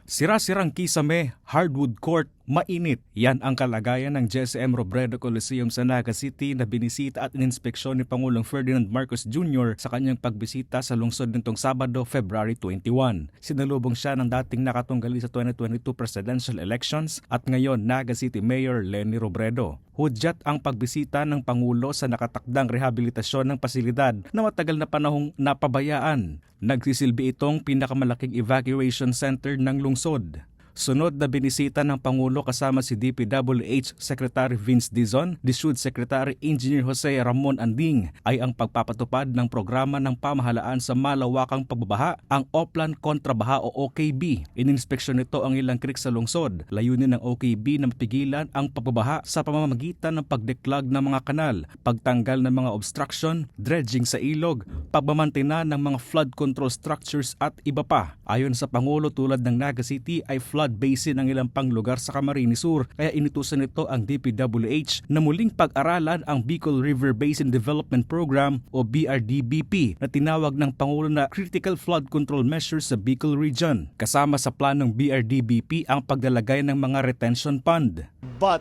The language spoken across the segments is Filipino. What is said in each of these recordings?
Sira-sirang kisame, hardwood court, mainit. Yan ang kalagayan ng JSM Robredo Coliseum sa Naga City na binisita at ininspeksyon ni Pangulong Ferdinand Marcos Jr. sa kanyang pagbisita sa lungsod nitong Sabado, February 21. Sinalubong siya ng dating nakatunggali sa 2022 presidential elections at ngayon Naga City Mayor Leni Robredo. Hudyat ang pagbisita ng Pangulo sa nakatakdang rehabilitasyon ng pasilidad na matagal na panahong napabayaan. Nagsisilbi itong pinakamalaking evacuation center ng lungsod. Sunod na binisita ng Pangulo kasama si DPWH Secretary Vince Dizon, DSUD Secretary Engineer Jose Ramon Anding ay ang pagpapatupad ng programa ng pamahalaan sa malawakang pagbabaha, ang Oplan Kontrabaha o OKB. Ininspeksyon nito ang ilang creek sa lungsod. Layunin ng OKB na mapigilan ang pagbabaha sa pamamagitan ng pagdeklag ng mga kanal, pagtanggal ng mga obstruction, dredging sa ilog, pagmamantina ng mga flood control structures at iba pa. Ayon sa Pangulo, tulad ng Naga City ay flood basin ang ilang pang lugar sa Camarines Sur, kaya inutusan nito ang DPWH na muling pag-aralan ang Bicol River Basin Development Program o BRDBP na tinawag ng Pangulo na Critical Flood Control Measures sa Bicol Region. Kasama sa planong BRDBP ang paglalagay ng mga retention pond. But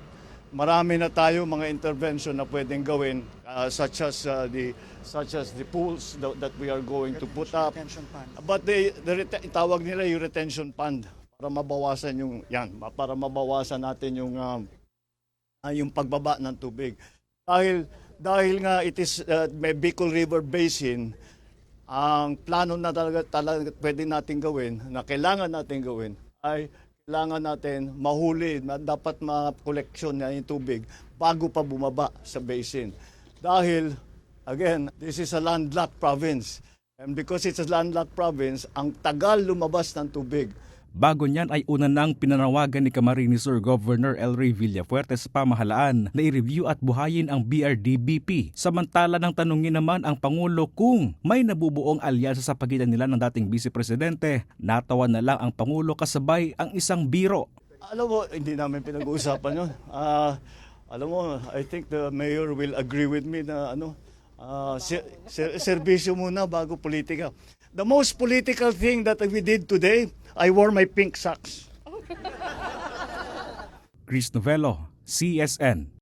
marami na tayo mga intervention na pwedeng gawin such as the pools that we are going to put up. But tawag nila yung retention pond para mabawasan para mabawasan natin yung pagbaba ng tubig. Dahil nga it is may Bicol River Basin, ang plano na talaga pwede natin gawin, na kailangan natin gawin ay kailangan natin mahuli, dapat ma-collection na yung tubig bago pa bumaba sa basin. Dahil, again, this is a landlocked province. And because it's a landlocked province, ang tagal lumabas ng tubig. Bago niyan ay una nang pinanawagan ni Camarines Sur Governor El Rey Villafuerte sa pamahalaan na i-review at buhayin ang BRDBP. Samantala nang tanungin naman ang Pangulo kung may nabubuong alyansa sa pagitan nila ng dating Vice Presidente, natawa na lang ang Pangulo kasabay ang isang biro. Alam mo, hindi namin pinag-uusapan yun. Alam mo, I think the mayor will agree with me na serbisyo muna bago politika. The most political thing that we did today, I wore my pink socks. Chris Novello, CSN.